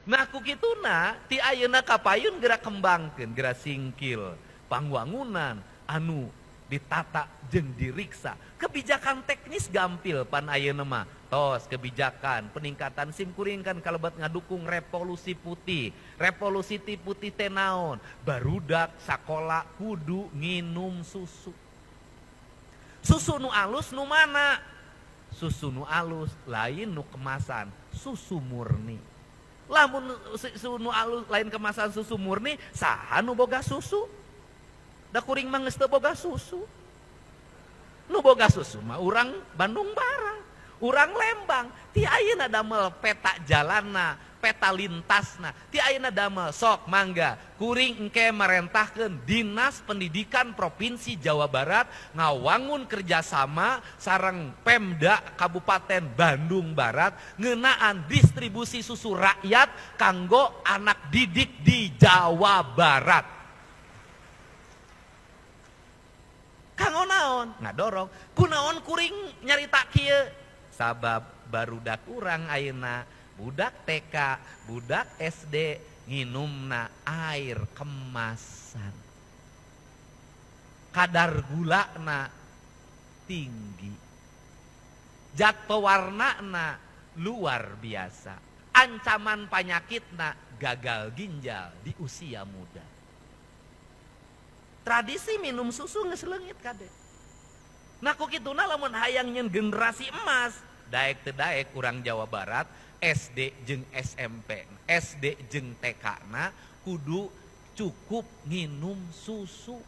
Nah ku kituna ti ayeuna kapayun geura kembangkeun, geura singkil pangwangunan anu ditata jeung diriksa. Kebijakan teknis gampil pan ayeuna mah. Tos kebijakan peningkatan SIM kuring kan kalebat ngadukung revolusi putih. Revolusi putih teh naon? Barudak sakola kudu nginum susu. Susu nu alus nu mana? Susu nu alus lain nu kemasan, susu murni. Lamun susu nu alus lain kemasan susu murni, saha nu boga susu? Da kuring mah geus teu boga susu. Nu boga susu mah urang Bandung Barat, urang Lembang. Ti ayeuna damel peta jalanna, peta lintasna. Ti ayeuna damel sok mangga kuring engke marentahkeun Dinas Pendidikan Provinsi Jawa Barat ngawangun kerjasama sareng Pemda Kabupaten Bandung Barat ngeunaan distribusi susu rakyat kanggo anak didik di Jawa Barat. Kanggo naon? Ngadorong. Kunaon kuring nyarita kieu? Sabab barudak urang ayeuna budak TK, budak SD nginumna air kemasan. Kadar gulana tinggi. Jatto warnana luar biasa. Ancaman penyakitna gagal ginjal di usia muda. Tradisi minum susu geus leungit kade. Nah ku kituna lamun hayang nyen generasi emas, daek teu daek urang Jawa Barat SD jeung SMP, SD jeung TK na kudu cukup nginum susu.